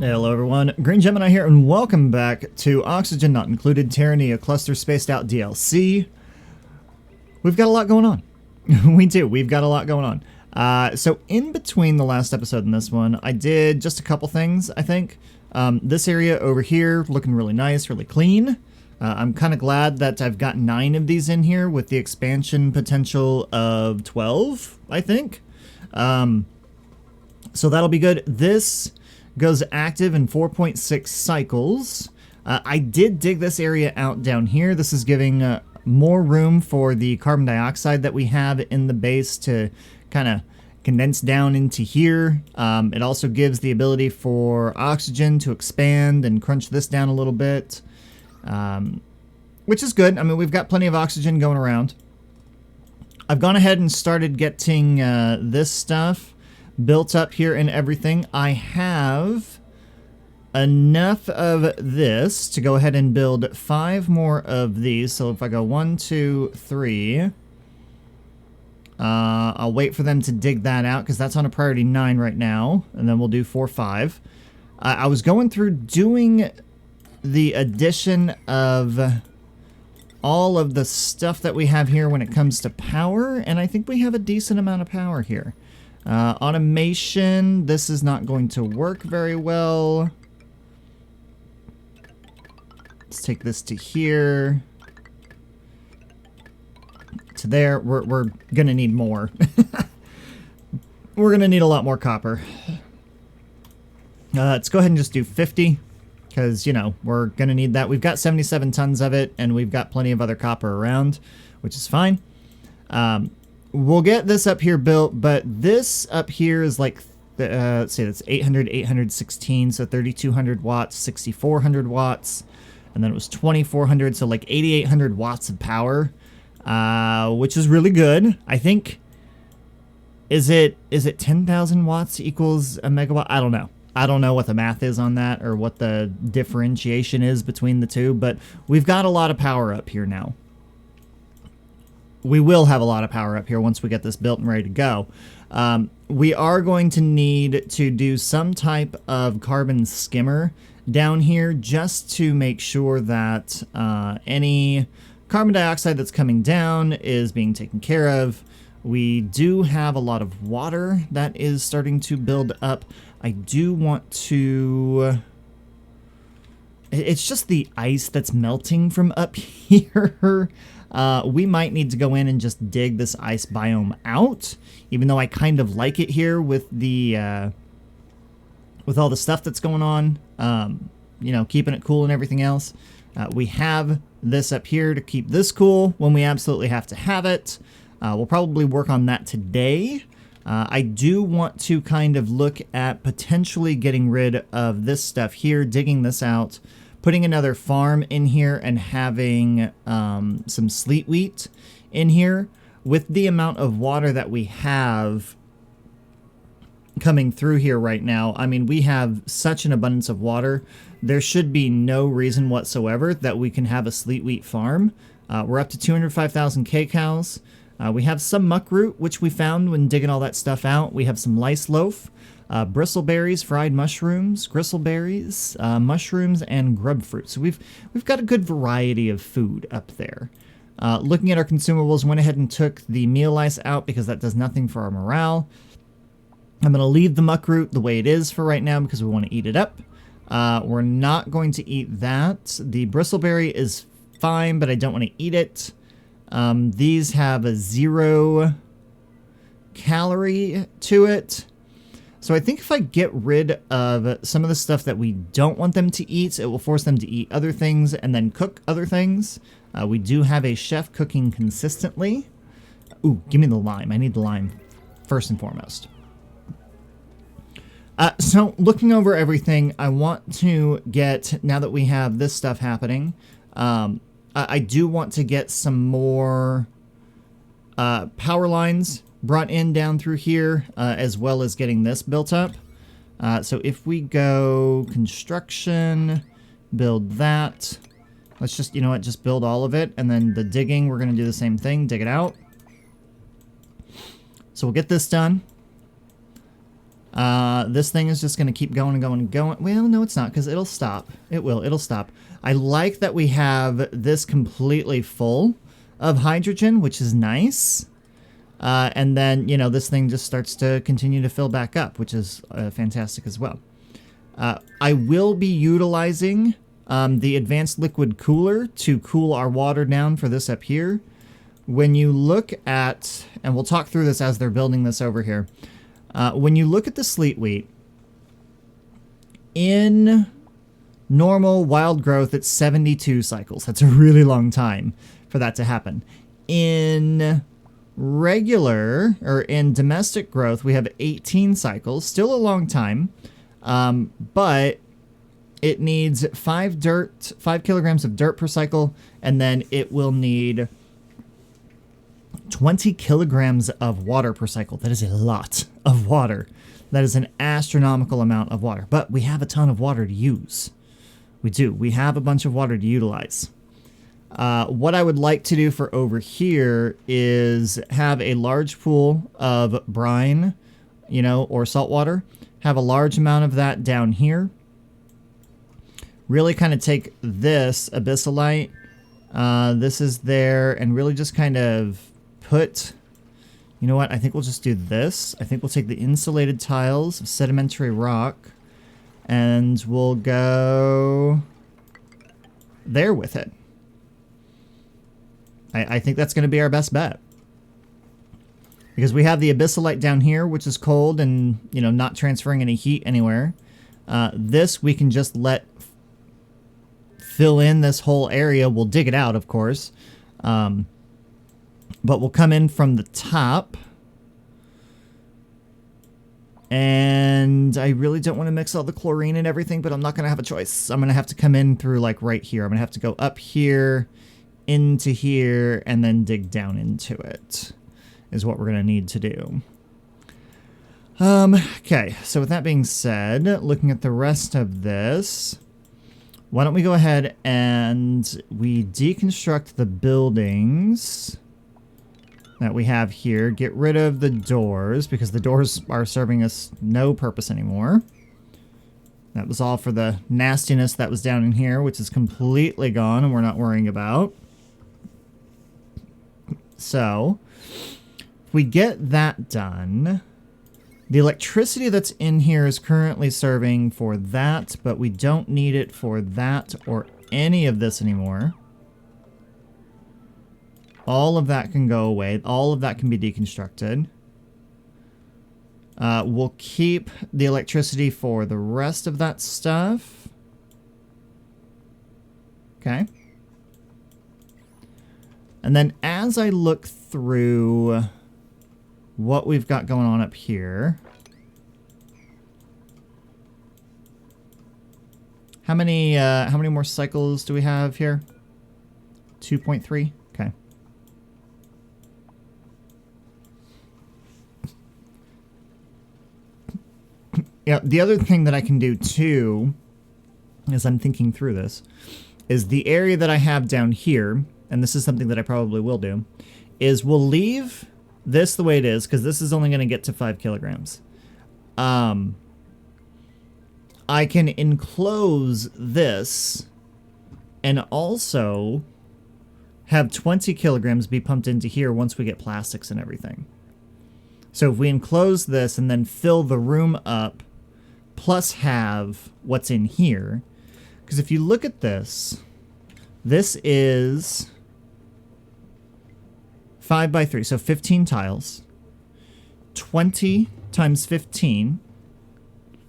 Hello everyone, Green Gemini here, and welcome back to Oxygen Not Included Terrania Cluster Spaced Out DLC. We've got a lot going on. We do, we've got a lot going on. So in between the last episode and this one, I did just a couple things, I think. This area over here, looking really nice, really clean. I'm kind of glad that I've got 9 of these in here with the expansion potential of 12, I think. So that'll be good. This goes active in 4.6 cycles. I did dig this area out down here. This is giving more room for the carbon dioxide that we have in the base to kind of condense down into here. It also gives the ability for oxygen to expand and crunch this down a little bit, which is good. I mean, we've got plenty of oxygen going around. I've gone ahead and started getting this stuff built up here and everything. I have enough of this to go ahead and build 5 more of these. So if I go 1, 2, 3, I'll wait for them to dig that out because that's on a priority 9 right now, and then we'll do 4, 5. I was going through doing the addition of all of the stuff that we have here when it comes to power, and I think we have a decent amount of power here. Automation, this is not going to work very well. Let's take this to here. To there. We're gonna need more. We're gonna need a lot more copper. Let's go ahead and just do 50, because, you know, we're gonna need that. We've got 77 tons of it, and we've got plenty of other copper around, which is fine. We'll get this up here built, but this up here is like, let's see, that's 800, 816, so 3,200 watts, 6,400 watts, and then it was 2,400, so like 8,800 watts of power, which is really good. I think, is it 10,000 watts equals a megawatt? I don't know. I don't know what the math is on that or what the differentiation is between the two, but we've got a lot of power up here now. We will have a lot of power up here once we get this built and ready to go. We are going to need to do some type of carbon skimmer down here just to make sure that any carbon dioxide that's coming down is being taken care of. We do have a lot of water that is starting to build up. I do want to... It's just the ice that's melting from up here. We might need to go in and just dig this ice biome out, even though I kind of like it here with the with all the stuff that's going on, you know, keeping it cool and everything else. We have this up here to keep this cool when we absolutely have to have it. We'll probably work on that today. I do want to kind of look at potentially getting rid of this stuff here, digging this out, putting another farm in here, and having some sleet wheat in here. With the amount of water that we have coming through here right now, I mean, we have such an abundance of water. There should be no reason whatsoever that we can have a sleet wheat farm. We're up to 205,000 kcows. We have some muckroot, which we found when digging all that stuff out. We have some lice loaf, bristleberries, fried mushrooms, gristleberries, mushrooms, and grub fruit. So we've got a good variety of food up there. Looking at our consumables, went ahead and took the meal lice out because that does nothing for our morale. I'm going to leave the muckroot the way it is for right now because we want to eat it up. We're not going to eat that. The bristleberry is fine, but I don't want to eat it. These have a 0 calorie to it. So I think if I get rid of some of the stuff that we don't want them to eat, it will force them to eat other things and then cook other things. We do have a chef cooking consistently. Ooh, give me the lime. I need the lime first and foremost. So looking over everything, I want to get, now that we have this stuff happening, I do want to get some more power lines brought in down through here, as well as getting this built up. So if we go construction, build that. Let's just, you know what, just build all of it. And then the digging, we're going to do the same thing, dig it out. So we'll get this done. This thing is just going to keep going and going and going. Well, no, it's not, because it'll stop. It will. It'll stop. I like that we have this completely full of hydrogen, which is nice. And then, you know, this thing just starts to continue to fill back up, which is fantastic as well. I will be utilizing the advanced liquid cooler to cool our water down for this up here. When you look at, and we'll talk through this as they're building this over here. When you look at the sleet wheat, in normal wild growth, it's 72 cycles. That's a really long time for that to happen. In regular, or in domestic growth, we have 18 cycles. Still a long time, but it needs 5 kilograms of dirt per cycle, and then it will need 20 kilograms of water per cycle. That is a lot of water. That is an astronomical amount of water. But we have a ton of water to use. We do. We have a bunch of water to utilize. What I would like to do for over here is have a large pool of brine, you know, or salt water. Have a large amount of that down here. Really kind of take this abyssalite. This is there, and really just kind of put, you know what, I think we'll just do this. I think we'll take the insulated tiles of sedimentary rock, and we'll go there with it. I think that's going to be our best bet. Because we have the abyssalite down here, which is cold and, you know, not transferring any heat anywhere. This we can just let fill in this whole area. We'll dig it out, of course. But we'll come in from the top. And I really don't want to mix all the chlorine and everything, but I'm not going to have a choice. I'm going to have to come in through, like, right here. I'm going to have to go up here, into here, and then dig down into it, is what we're going to need to do. Okay, so with that being said, looking at the rest of this, why don't we go ahead and we deconstruct the buildings that we have here. Get rid of the doors, because the doors are serving us no purpose anymore. That was all for the nastiness that was down in here, which is completely gone and we're not worrying about. So, if we get that done, the electricity that's in here is currently serving for that, but we don't need it for that or any of this anymore. All of that can go away. All of that can be deconstructed. We'll keep the electricity for the rest of that stuff. Okay. And then as I look through what we've got going on up here, how many more cycles do we have here? 2.3. Okay. Yeah, the other thing that I can do too, as I'm thinking through this, is the area that I have down here, and this is something that I probably will do, is we'll leave this the way it is, because this is only going to get to 5 kilograms. I can enclose this and also have 20 kilograms be pumped into here once we get plastics and everything. So if we enclose this and then fill the room up, plus have what's in here, because if you look at this, this is 5 by 3, so 15 tiles. 20 times 15,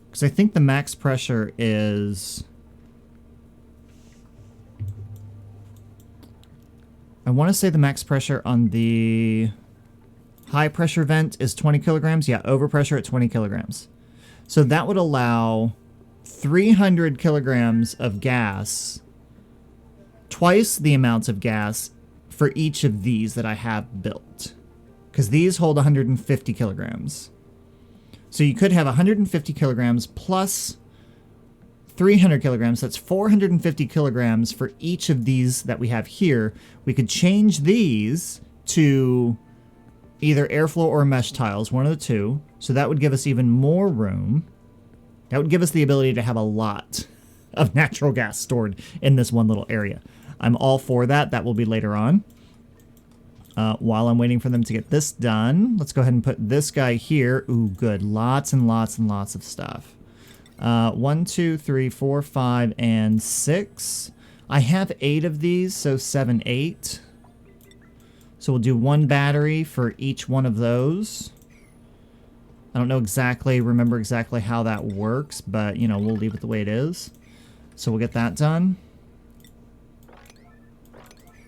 because I think the max pressure is, I want to say the max pressure on the high pressure vent is 20 kilograms. Yeah, overpressure at 20 kilograms. So that would allow 300 kilograms of gas, twice the amounts of gas for each of these that I have built, because these hold 150 kilograms. So you could have 150 kilograms plus 300 kilograms. That's 450 kilograms for each of these that we have here. We could change these to either airflow or mesh tiles, one of the two. So that would give us even more room. That would give us the ability to have a lot of natural gas stored in this one little area. I'm all for that. That will be later on. While I'm waiting for them to get this done, let's go ahead and put this guy here. Ooh, good. Lots and lots and lots of stuff. 1, 2, 3, 4, 5, and 6. I have 8 of these, so 7, 8. So we'll do 1 battery for each one of those. I don't know remember exactly how that works, but, you know, we'll leave it the way it is. So we'll get that done.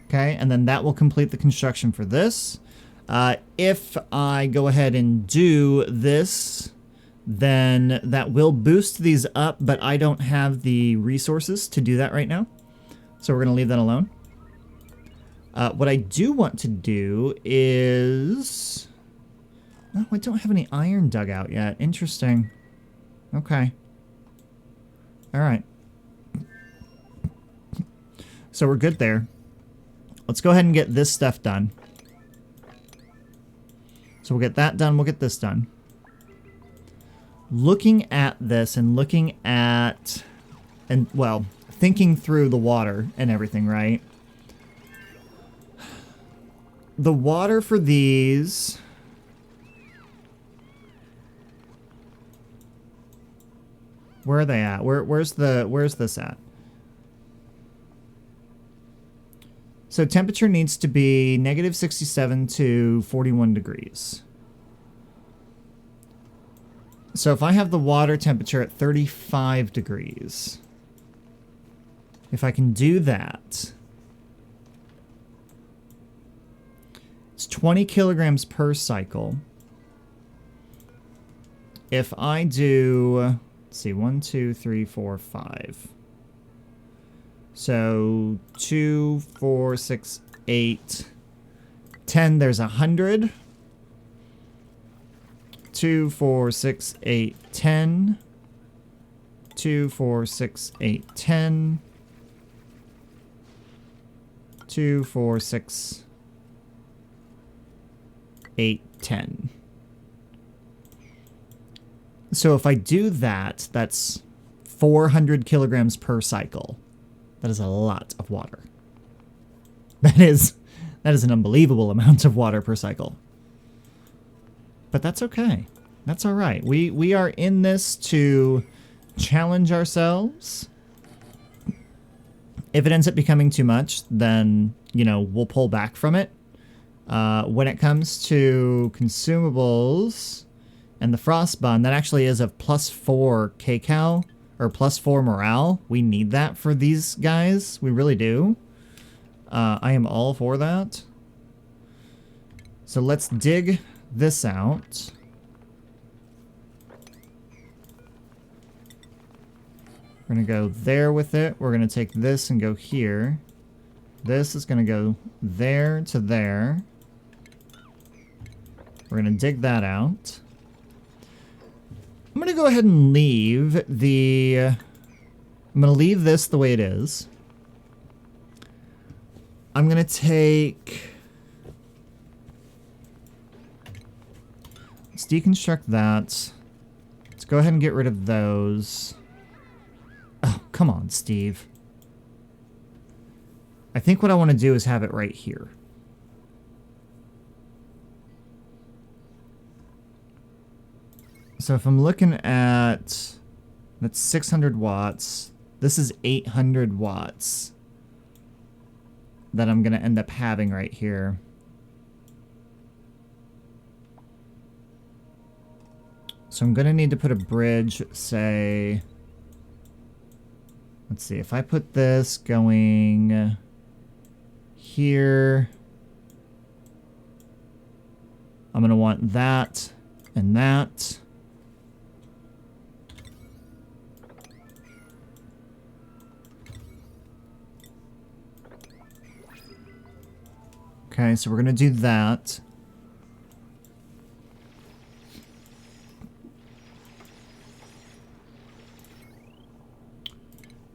Okay, and then that will complete the construction for this. If I go ahead and do this, then that will boost these up, but I don't have the resources to do that right now. So we're going to leave that alone. What I do want to do is... Oh, I don't have any iron dug out yet. Interesting. Okay. Alright. So we're good there. Let's go ahead and get this stuff done. So we'll get that done, we'll get this done. Looking at this and looking at... And, well, thinking through the water and everything, right? The water for these... Where are they at? Where's this at? So temperature needs to be negative 67 to 41 degrees. So if I have the water temperature at 35 degrees, if I can do that, it's 20 kilograms per cycle. If I do, let's see, 1, 2, 3, 4, 5. So 2, 4, 6, 8, 10, there's 100. 2, 4, 6, 8, 10. 2, 4, 6, 8, 10. 2, 4, 6, 8, 10. So if I do that, that's 400 kilograms per cycle. That is a lot of water. That is an unbelievable amount of water per cycle. But that's okay. That's all right. We are in this to challenge ourselves. If it ends up becoming too much, then, you know, we'll pull back from it. When it comes to consumables and the frost bun, that actually is a +4 kcal. Or +4 morale. We need that for these guys. We really do. I am all for that. So let's dig this out. We're going to go there with it. We're going to take this and go here. This is going to go there to there. We're going to dig that out. I'm going to go ahead and leave the... I'm going to leave this the way it is. I'm going to take... Let's deconstruct that. Let's go ahead and get rid of those. Oh, come on, Steve. I think what I want to do is have it right here. So if I'm looking at, that's 600 watts. This is 800 watts that I'm going to end up having right here. So I'm going to need to put a bridge, say, let's see, if I put this going here, I'm going to want that and that. Okay, so we're going to do that.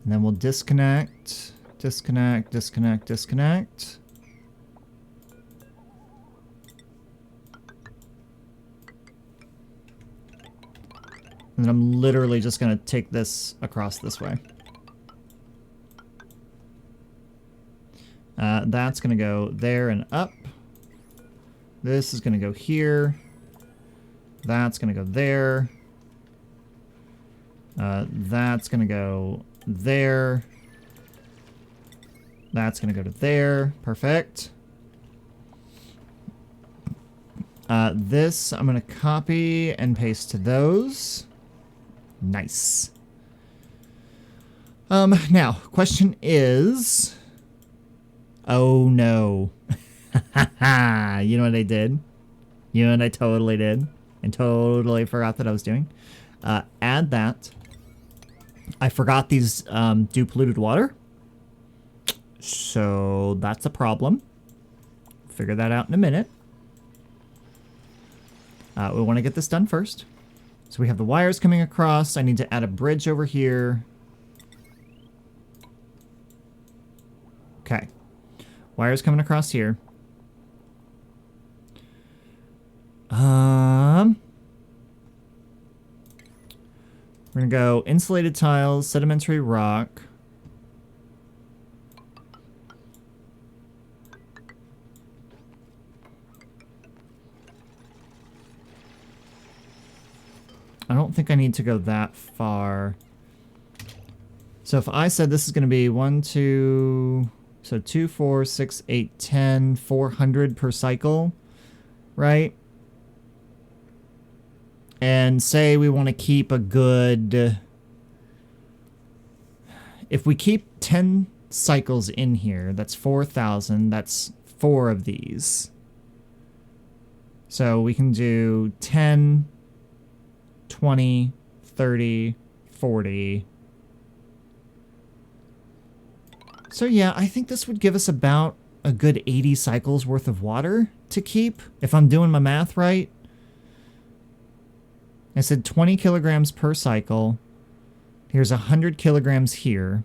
And then we'll disconnect, disconnect, disconnect, disconnect. And then I'm literally just going to take this across this way. That's going to go there and up. This is going to go here. That's going to go there. That's going to go there. That's going to go to there. Perfect. This I'm going to copy and paste to those. Nice. Now, question is... Oh, no. You know what I did? You know what I totally did? And totally forgot that I was doing? Add that. I forgot these do polluted water. So that's a problem. Figure that out in a minute. We want to get this done first. So we have the wires coming across. I need to add a bridge over here. Okay. Wires coming across here. We're going to go insulated tiles, sedimentary rock. I don't think I need to go that far. So if I said this is going to be 1, 2... So 2, 4, 6, 8, 10, 400 per cycle, right? And say we want to keep a good... If we keep 10 cycles in here, that's 4,000. That's 4 of these. So we can do 10, 20, 30, 40... So yeah, I think this would give us about a good 80 cycles worth of water to keep, if I'm doing my math right. I said 20 kilograms per cycle. Here's 100 kilograms here.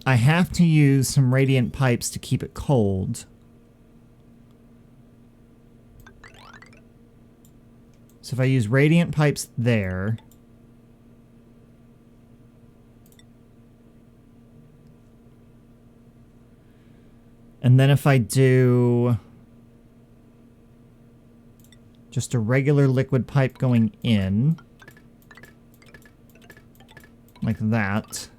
I have to use some radiant pipes to keep it cold. So if I use radiant pipes there... And then if I do just a regular liquid pipe going in, like that,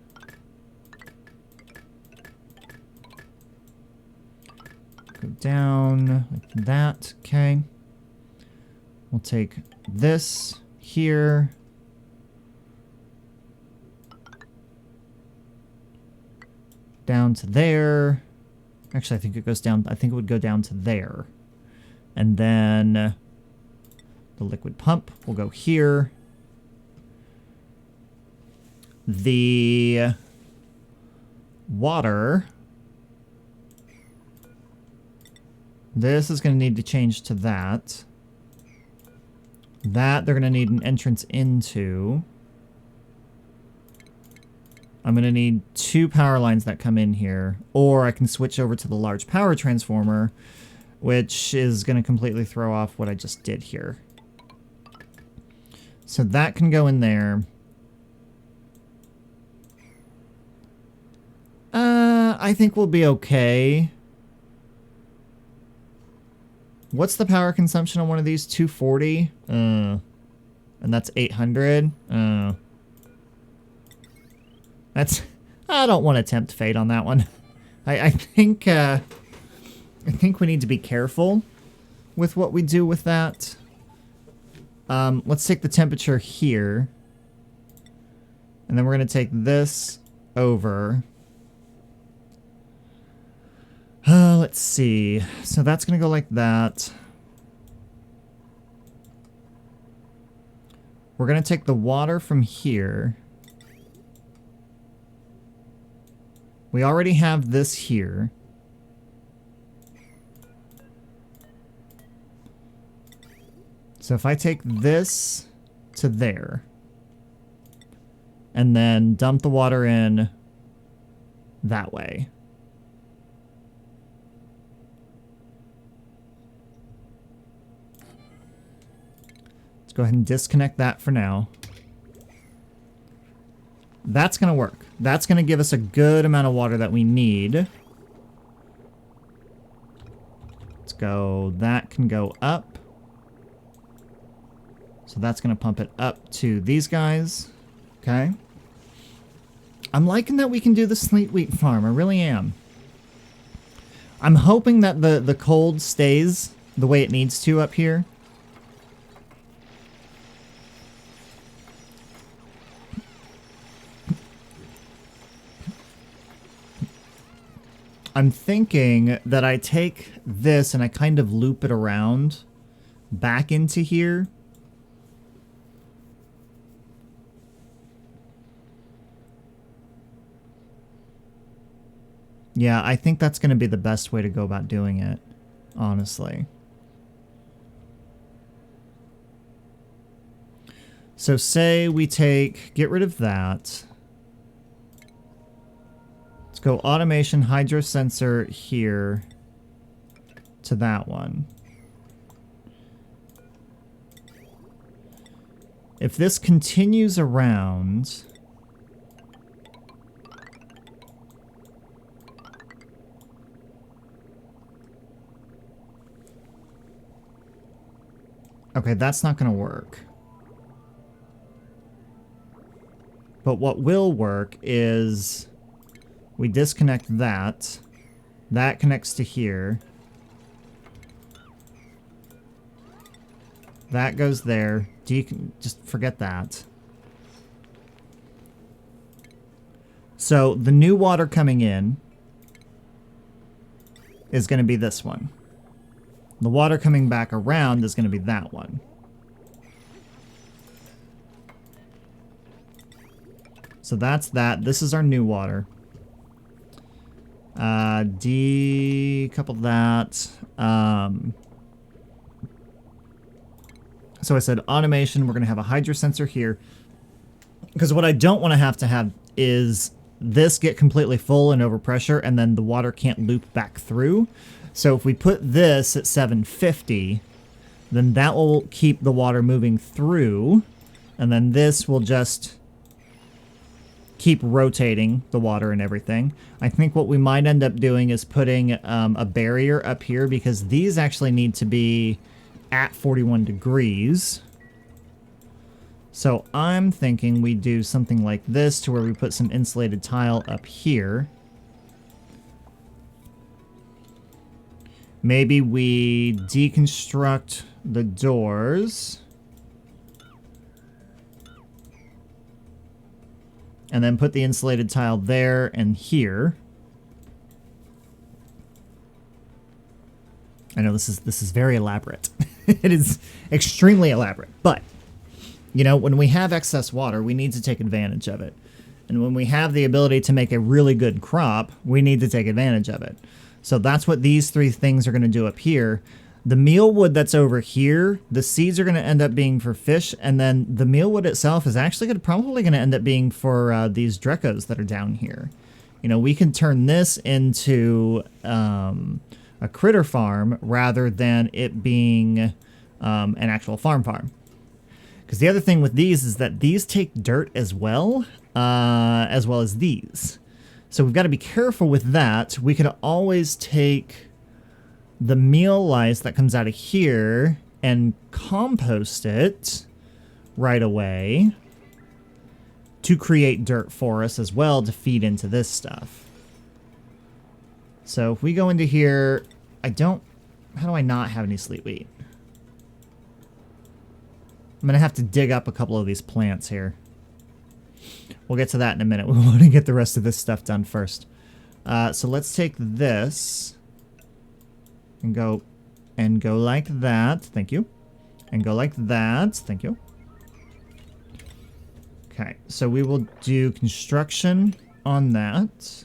go down like that, okay. We'll take this here, down to there. Actually, I think it goes down. I think it would go down to there. And then the liquid pump will go here. The water. This is going to need to change to that. That they're going to need an entrance into. I'm going to need 2 power lines that come in here, or I can switch over to the large power transformer, which is going to completely throw off what I just did here. So that can go in there. I think we'll be okay. What's the power consumption on one of these? 240? And that's 800? That's... I don't want to tempt fate on that one. I think we need to be careful with what we do with that. Let's take the temperature here. And then we're going to take this over. Let's see. So that's going to go like that. We're going to take the water from here. We already have this here. So if I take this to there, and then dump the water in that way. Let's go ahead and disconnect that for now. That's going to work. That's going to give us a good amount of water that we need. Let's go. That can go up. So that's going to pump it up to these guys. Okay. I'm liking that we can do the Sleet wheat farm. I really am. I'm hoping that the cold stays the way it needs to up here. I'm thinking that I take this and I kind of loop it around back into here. Yeah, I think that's going to be the best way to go about doing it, honestly. So say we get rid of that. Let's go automation hydro sensor here to that one. If this continues around... Okay, that's not going to work. But what will work is we disconnect that. That connects to here. That goes there. Just forget that. So the new water coming in is going to be this one. The water coming back around is going to be that one. So that's that. This is our new water. Decouple that. So I said automation. We're going to have a hydro sensor here. Because what I don't want to have is this get completely full and overpressure, and then the water can't loop back through. So if we put this at 750, then that will keep the water moving through, and then this will just keep rotating the water and everything. I think what we might end up doing is putting a barrier up here, because these actually need to be at 41 degrees. So I'm thinking we do something like this, to where we put some insulated tile up here. Maybe we deconstruct the doors. And then put the insulated tile there and here. I know this is very elaborate. It is extremely elaborate. But, you know, when we have excess water, we need to take advantage of it. And when we have the ability to make a really good crop, we need to take advantage of it. So that's what these three things are going to do up here. The mealwood that's over here, the seeds are going to end up being for fish, and then the mealwood itself is actually probably going to end up being for these Drecos that are down here. You know, we can turn this into a critter farm rather than it being an actual farm. Because the other thing with these is that these take dirt as well as these. So we've got to be careful with that. We could always take the meal lice that comes out of here and compost it right away to create dirt for us as well to feed into this stuff. So if we go into here, how do I not have any sleet wheat? I'm going to have to dig up a couple of these plants here. We'll get to that in a minute. We want to get the rest of this stuff done first. So let's take this and go like that. Thank you. And go like that. Thank you. Okay, so we will do construction on that.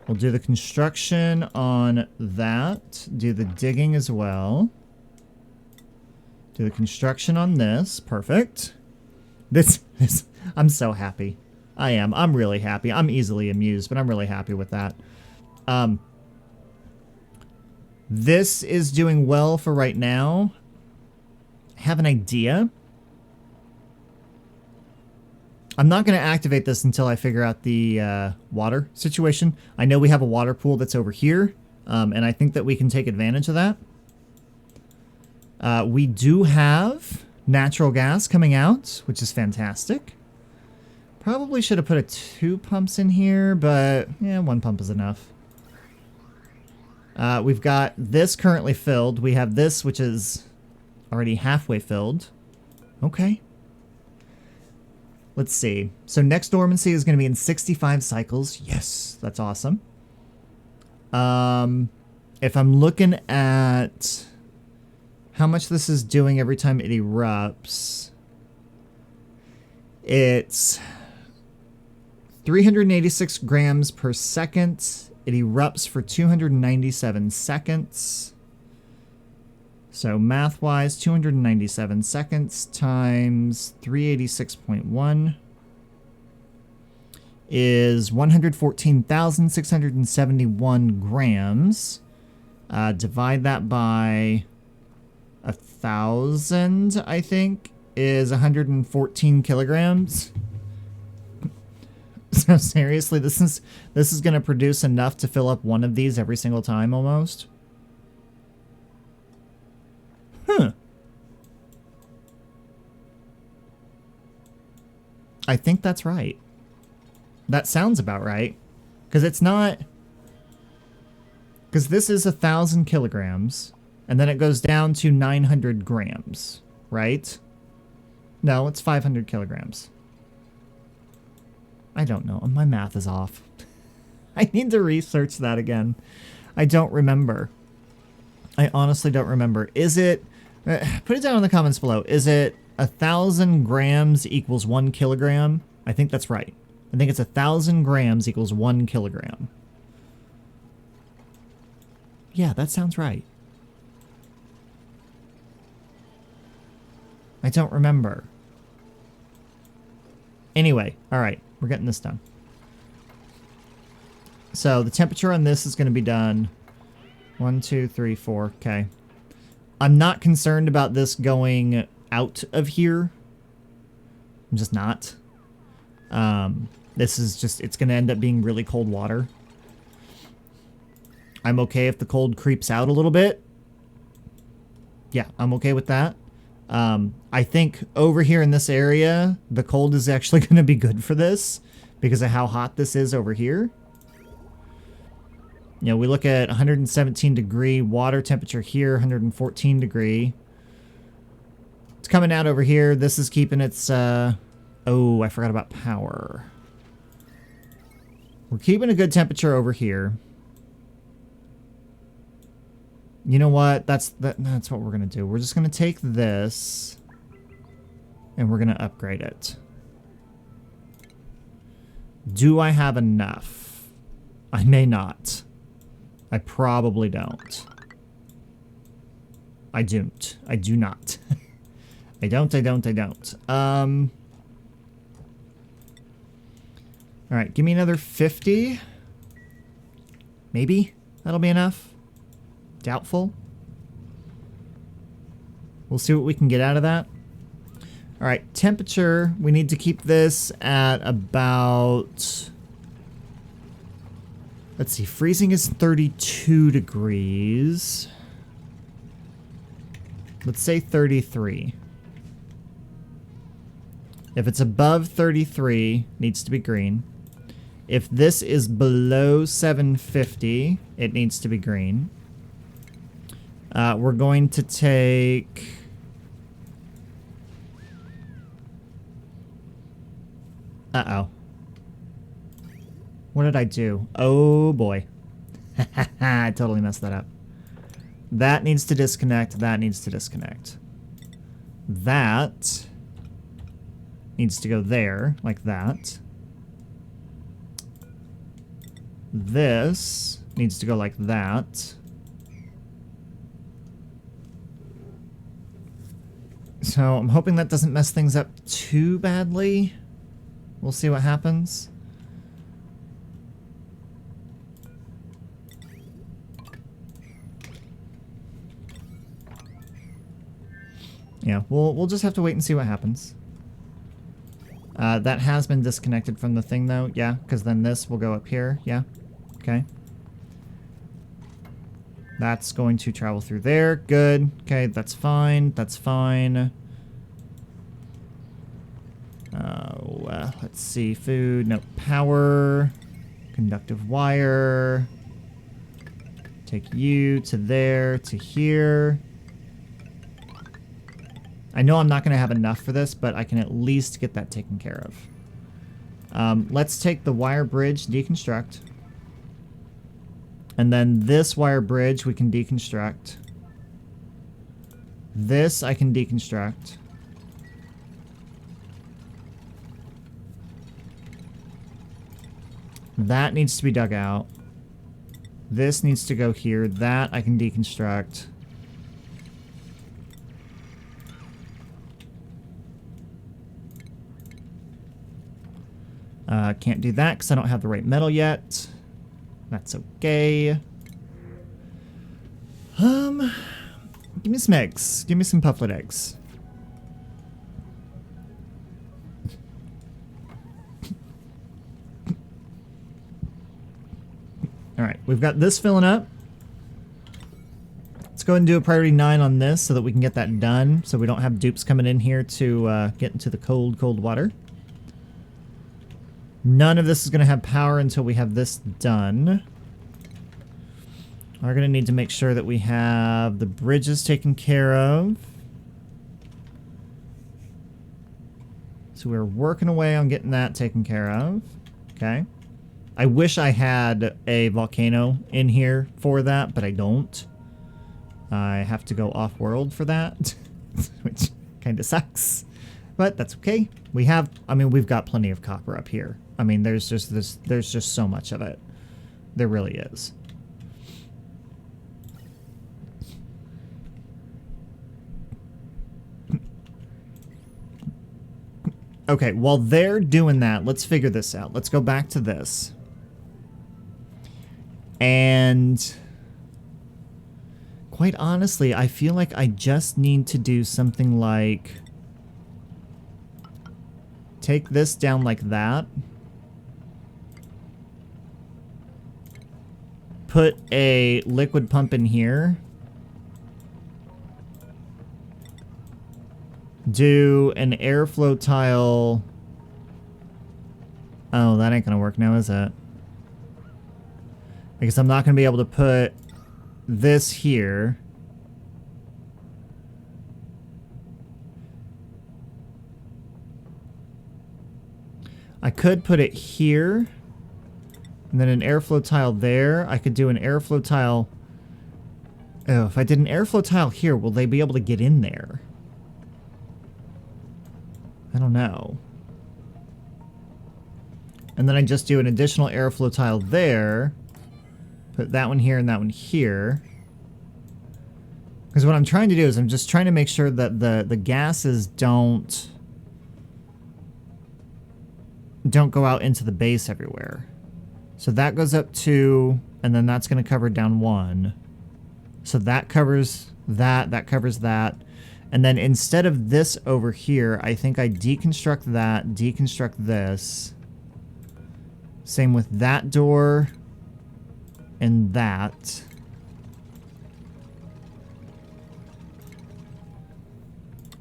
We'll do the construction on that. Do the digging as well. Do the construction on this. Perfect. This I'm so happy. I am. I'm really happy. I'm easily amused, but I'm really happy with that. This is doing well for right now. have an idea. I'm not going to activate this until I figure out the water situation. I know we have a water pool that's over here, and I think that we can take advantage of that. We do have natural gas coming out, which is fantastic. Probably should have put 2 pumps in here, but yeah, 1 pump is enough. We've got this currently filled. We have this, which is already halfway filled. Okay. Let's see. So next dormancy is going to be in 65 cycles. Yes, that's awesome. If I'm looking at how much this is doing every time it erupts, it's 386 grams per second. It erupts for 297 seconds. So math-wise, 297 seconds times 386.1 is 114,671 grams. Divide that by 1,000, I think, is 114 kilograms. So seriously, this is going to produce enough to fill up one of these every single time almost. Huh. I think that's right. That sounds about right. Because it's not... Because this is 1,000 kilograms, and then it goes down to 900 grams, right? No, it's 500 kilograms. I don't know. My math is off. I need to research that again. I don't remember. I honestly don't remember. Is it... put it down in the comments below. Is it 1,000 grams equals 1 kilogram? I think that's right. I think it's 1,000 grams equals 1 kilogram. Yeah, that sounds right. I don't remember. Anyway, all right. We're getting this done. So the temperature on this is going to be done. 1, 2, 3, 4. Okay. I'm not concerned about this going out of here. I'm just not. This is just, it's going to end up being really cold water. I'm okay if the cold creeps out a little bit. Yeah, I'm okay with that. I think over here in this area, the cold is actually going to be good for this because of how hot this is over here. You know, we look at 117 degree water temperature here, 114 degree. It's coming out over here. This is keeping its, oh, I forgot about power. We're keeping a good temperature over here. You know what? That's what we're going to do. We're just going to take this and we're going to upgrade it. Do I have enough? I may not. I probably don't. I don't. I do not. I don't. Alright, give me another 50. Maybe that'll be enough. Doubtful. We'll see what we can get out of that. Alright, temperature. We need to keep this at about... Let's see, freezing is 32 degrees. Let's say 33. If it's above 33, needs to be green. If this is below 750, it needs to be green. We're going to take... Uh-oh. What did I do? Oh, boy. I totally messed that up. That needs to disconnect. That needs to disconnect. That needs to go there, like that. This needs to go like that. So I'm hoping that doesn't mess things up too badly. We'll see what happens. Yeah, we'll just have to wait and see what happens. That has been disconnected from the thing, though. Yeah, because then this will go up here. Yeah. Okay. That's going to travel through there. Good. Okay, that's fine. That's fine. Let's see. Food. No. Power. Conductive wire. Take you to there, to here. I know I'm not going to have enough for this, but I can at least get that taken care of. Let's take the wire bridge, deconstruct. And then this wire bridge we can deconstruct. This I can deconstruct. That needs to be dug out. This needs to go here. That I can deconstruct. Can't do that because I don't have the right metal yet. That's okay. Give me some eggs. Give me some pufflet eggs. Alright, we've got this filling up. Let's go ahead and do a priority 9 on this so that we can get that done, so we don't have dupes coming in here to get into the cold, cold water. None of this is going to have power until we have this done. We're going to need to make sure that we have the bridges taken care of. So we're working away on getting that taken care of. Okay. I wish I had a volcano in here for that, but I don't. I have to go off-world for that, which kind of sucks. But that's okay. We have, I mean, we've got plenty of copper up here. I mean, there's just so much of it. There really is. Okay, while they're doing that, let's figure this out. Let's go back to this. And quite honestly, I feel like I just need to do something like take this down like that. Put a liquid pump in here. Do an airflow tile. Oh, that ain't gonna work now, is it? Because I'm not gonna be able to put this here. I could put it here. And then an airflow tile there. I could do an airflow tile. Oh, if I did an airflow tile here, will they be able to get in there? I don't know. And then I just do an additional airflow tile there. Put that one here and that one here. Because what I'm trying to do is I'm just trying to make sure that the gases don't go out into the base everywhere. So that goes up 2, and then that's going to cover down 1. So that covers that, that covers that. And then instead of this over here, I think I deconstruct that, deconstruct this. Same with that door and that.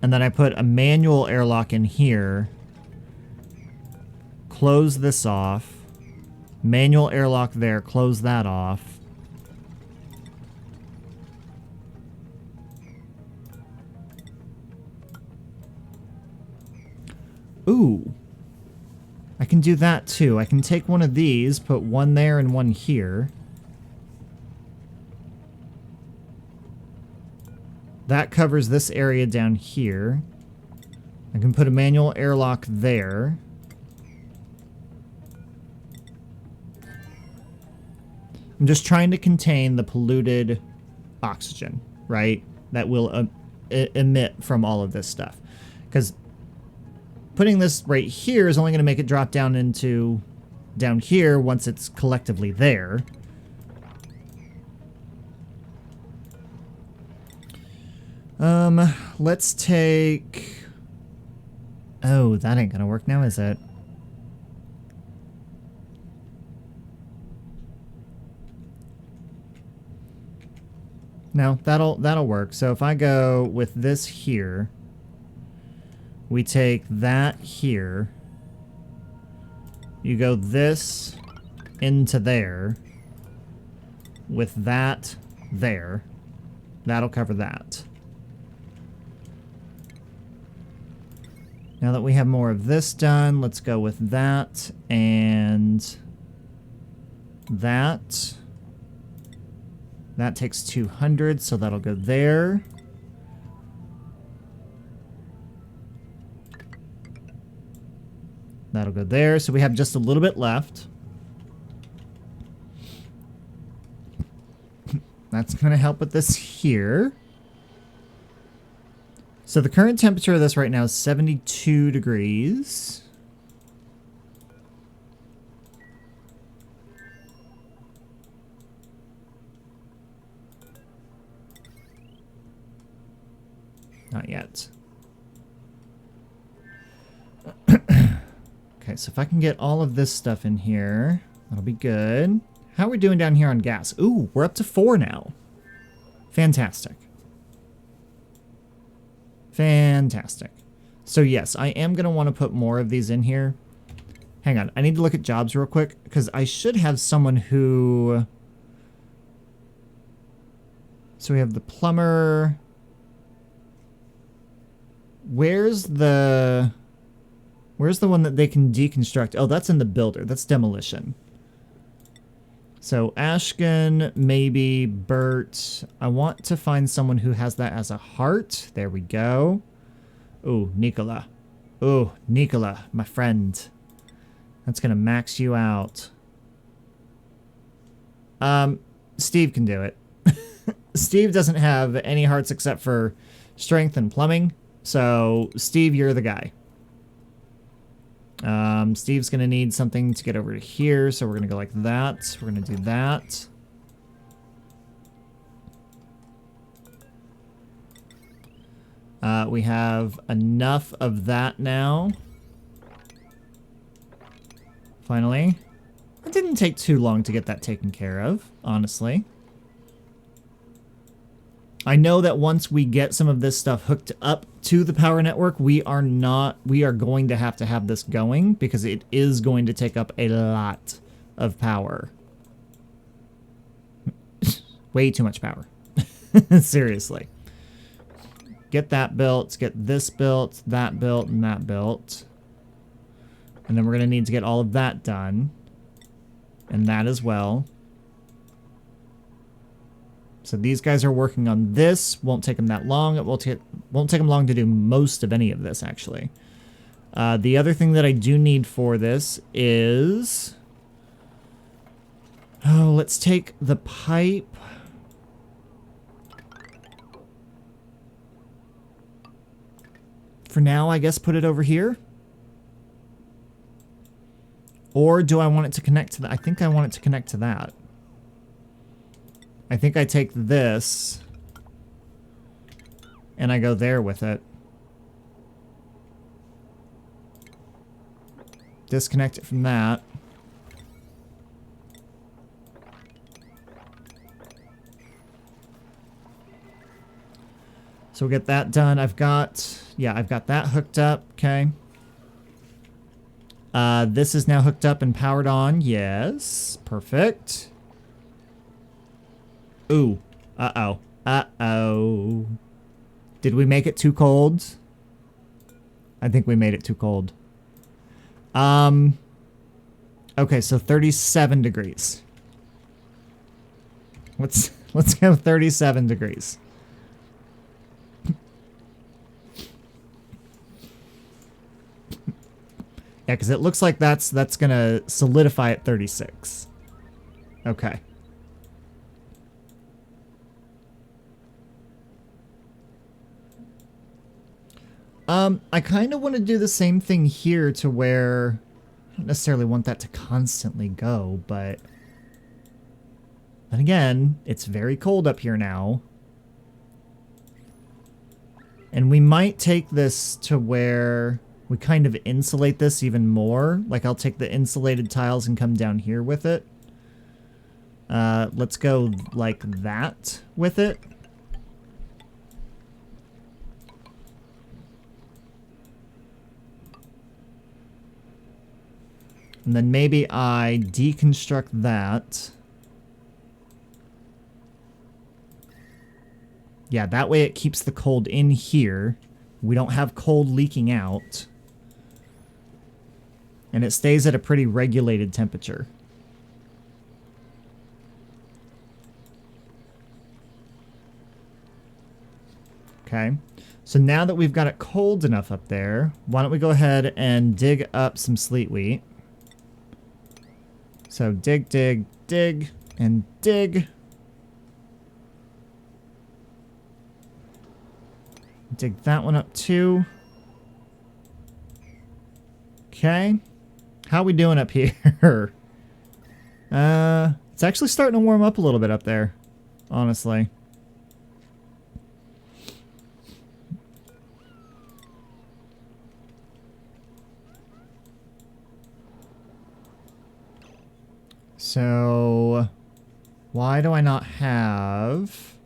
And then I put a manual airlock in here. Close this off. Manual airlock there, close that off. Ooh. I can do that too. I can take one of these, put one there and one here. That covers this area down here. I can put a manual airlock there. I'm just trying to contain the polluted oxygen, right? That will emit from all of this stuff. Because putting this right here is only going to make it drop down into down here once it's collectively there. let's take... Oh, that ain't gonna work now, is it? No, that'll work. So if I go with this here, we take that here. You go this into there with that there. That'll cover that. Now that we have more of this done, let's go with that and that. That takes 200, so that'll go there. That'll go there, so we have just a little bit left. That's going to help with this here. So the current temperature of this right now is 72 degrees. Not yet. Okay, so if I can get all of this stuff in here, that'll be good. How are we doing down here on gas? Ooh, we're up to 4 now. Fantastic. Fantastic. So yes, I am going to want to put more of these in here. Hang on, I need to look at jobs real quick, because I should have someone who... So we have the plumber... Where's the one that they can deconstruct? Oh, that's in the builder. That's demolition. So Ashkin, maybe Bert. I want to find someone who has that as a heart. There we go. Ooh, Nicola. Ooh, Nicola, my friend. That's going to max you out. Steve can do it. Steve doesn't have any hearts except for strength and plumbing. So, Steve, you're the guy. Steve's going to need something to get over to here, so we're going to go like that. We're going to do that. We have enough of that now. Finally. It didn't take too long to get that taken care of, honestly. I know that once we get some of this stuff hooked up to the power network, we are going to have this going because it is going to take up a lot of power. Way too much power. Seriously. Get that built, get this built, that built, and that built. And then we're going to need to get all of that done. And that as well. So these guys are working on this. Won't take them that long. It won't take them long to do most of any of this, actually. The other thing that I do need for this is... Oh, let's take the pipe. For now, I guess put it over here. Or do I want it to connect to that? I think I want it to connect to that. I think I take this and I go there with it. Disconnect it from that. So we'll get that done. I've got that hooked up. Okay. This is now hooked up and powered on. Yes. Perfect. Ooh. Uh-oh. Uh-oh. Did we make it too cold? I think we made it too cold. Okay, so 37 degrees. Let's go 37 degrees. Yeah, because it looks like that's gonna solidify at 36. Okay. I kind of want to do the same thing here to where I don't necessarily want that to constantly go, but then again, it's very cold up here now. And we might take this to where we kind of insulate this even more. Like I'll take the insulated tiles and come down here with it. Let's go like that with it. And then maybe I deconstruct that. Yeah, that way it keeps the cold in here. We don't have cold leaking out. And it stays at a pretty regulated temperature. Okay. So now that we've got it cold enough up there, why don't we go ahead and dig up some sleet wheat. So dig, dig, dig, and dig. Dig that one up too. Okay. How we doing up here? It's actually starting to warm up a little bit up there, honestly. So, why do I not have...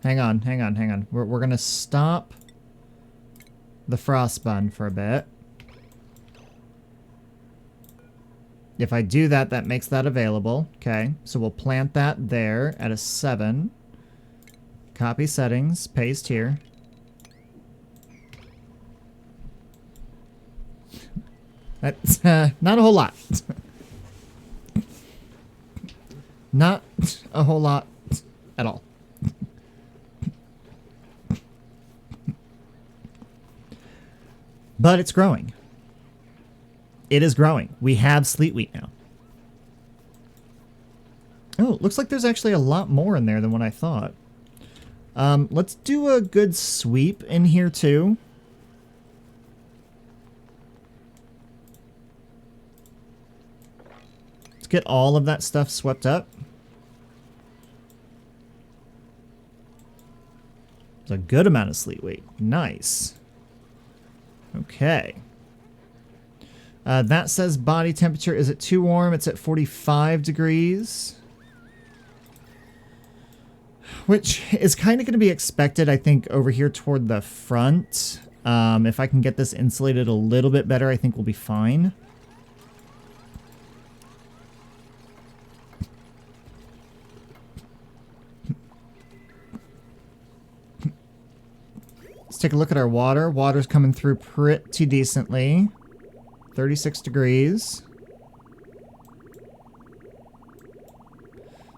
Hang on. We're going to stop the frost bun for a bit. If I do that, that makes that available. Okay, so we'll plant that there at a 7. Copy settings, paste here. That's not a whole lot. Not a whole lot at all. But it's growing. It is growing. We have sleet wheat now. Oh, it looks like there's actually a lot more in there than what I thought. Let's do a good sweep in here too. Let's get all of that stuff swept up. It's a good amount of sleet wheat. Nice. Okay. That says body temperature is at too warm. It's at 45 degrees. Which is kind of going to be expected, I think, over here toward the front. If I can get this insulated a little bit better, I think we'll be fine. Let's take a look at our water. Water's coming through pretty decently. 36 degrees.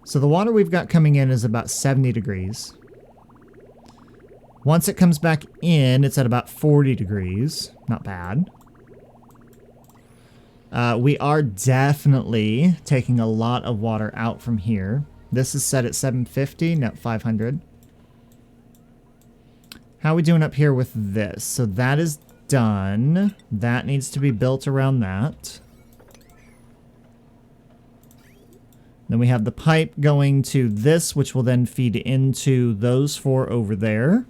So the water we've got coming in is about 70 degrees. Once it comes back in, it's at about 40 degrees. Not bad. We are definitely taking a lot of water out from here. This is set at 750, not 500. How are we doing up here with this? So that is done. That needs to be built around that. Then we have the pipe going to this, which will then feed into those 4 over there.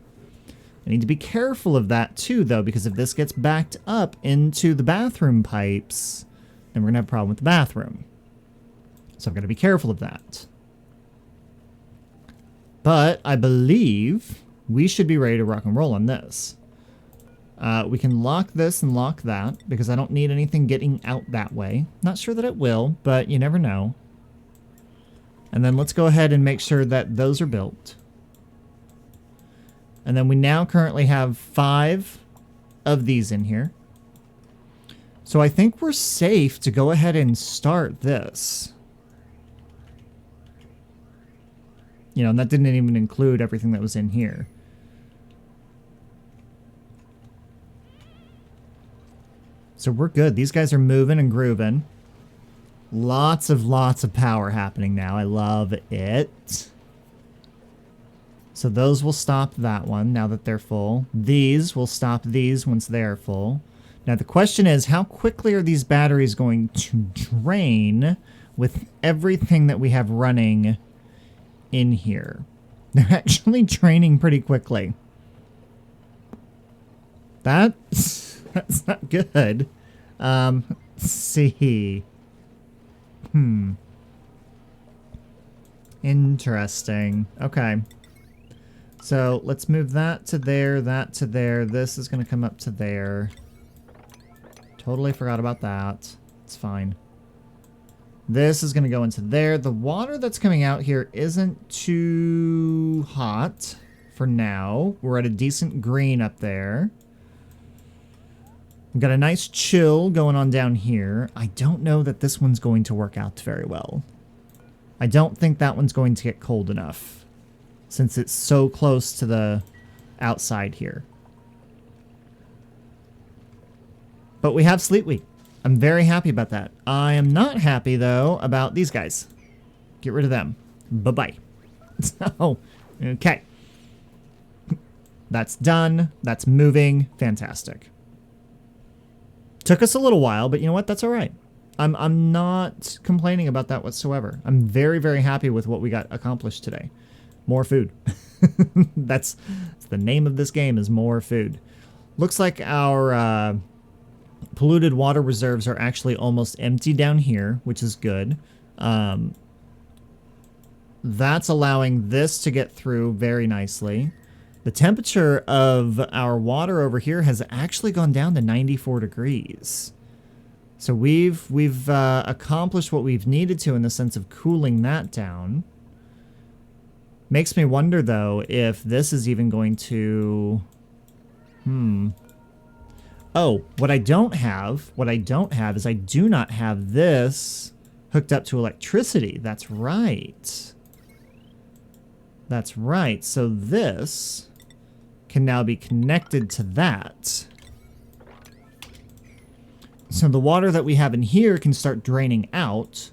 I need to be careful of that too, though, because if this gets backed up into the bathroom pipes, then we're going to have a problem with the bathroom. So I've got to be careful of that. But I believe we should be ready to rock and roll on this. We can lock this and lock that, because I don't need anything getting out that way. Not sure that it will, but you never know. And then let's go ahead and make sure that those are built. And then we now currently have 5 of these in here. So I think we're safe to go ahead and start this. You know, and that didn't even include everything that was in here. So we're good. These guys are moving and grooving. Lots of power happening now. I love it. So those will stop that one now that they're full. These will stop these once they're full. Now the question is, how quickly are these batteries going to drain with everything that we have running in here? They're actually draining pretty quickly. That's not good. Let's see. Interesting. Okay. So let's move that to there, that to there. This is going to come up to there. Totally forgot about that. It's fine. This is going to go into there. The water that's coming out here isn't too hot for now. We're at a decent green up there. We've got a nice chill going on down here. I don't know that this one's going to work out very well. I don't think that one's going to get cold enough since it's so close to the outside here. But we have Sleet Wheat. I'm very happy about that. I am not happy, though, about these guys. Get rid of them. Bye-bye. So, okay. That's done. That's moving. Fantastic. Took us a little while, but you know what? That's all right. I'm not complaining about that whatsoever. I'm very, very happy with what we got accomplished today. More food. That's the name of this game, is more food. Looks like our polluted water reserves are actually almost empty down here, which is good. That's allowing this to get through very nicely. The temperature of our water over here has actually gone down to 94 degrees. So we've accomplished what we've needed to in the sense of cooling that down. Makes me wonder, though, if this is even going to... Oh, what I don't have is I do not have this hooked up to electricity. That's right. That's right. So this can now be connected to that. So the water that we have in here can start draining out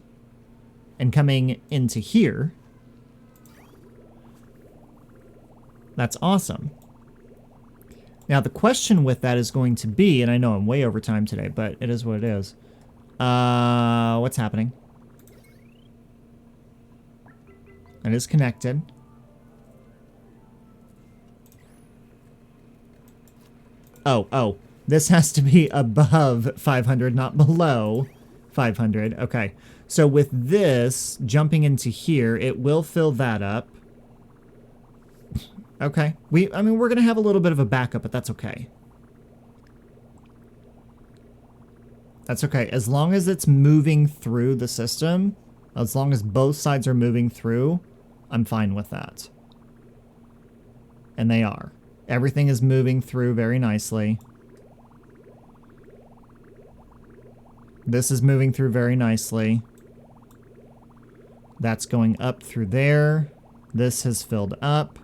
and coming into here. That's awesome. Now the question with that is going to be, and I know I'm way over time today, but it is what it is. What's happening? It is connected. Oh, this has to be above 500, not below 500. Okay, so with this jumping into here, it will fill that up. Okay, I mean, we're gonna have a little bit of a backup, but that's okay. That's okay, as long as it's moving through the system, as long as both sides are moving through, I'm fine with that. And they are. Everything is moving through very nicely. This is moving through very nicely. That's going up through there. This has filled up.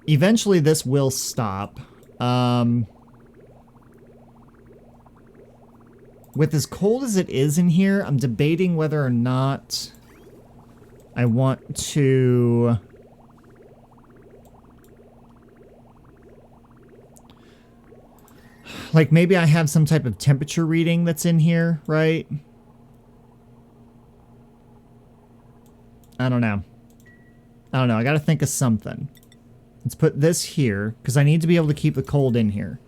Eventually this will stop. With as cold as it is in here, I'm debating whether or not I want to... Like, maybe I have some type of temperature reading that's in here, right? I don't know. I gotta think of something. Let's put this here, because I need to be able to keep the cold in here.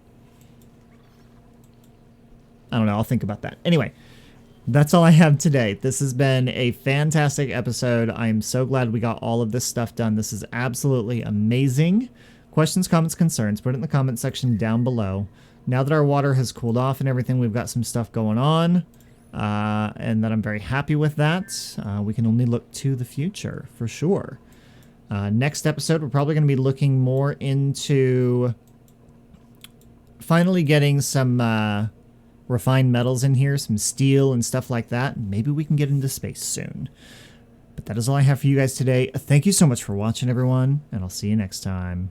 I don't know, I'll think about that. Anyway, that's all I have today. This has been a fantastic episode. I'm so glad we got all of this stuff done. This is absolutely amazing. Questions, comments, concerns, put it in the comment section down below. Now that our water has cooled off and everything, we've got some stuff going on, and that I'm very happy with that. We can only look to the future, for sure. Next episode, we're probably going to be looking more into finally getting some refined metals in here, some steel and stuff like that. Maybe we can get into space soon. But that is all I have for you guys today. Thank you so much for watching, everyone, and I'll see you next time.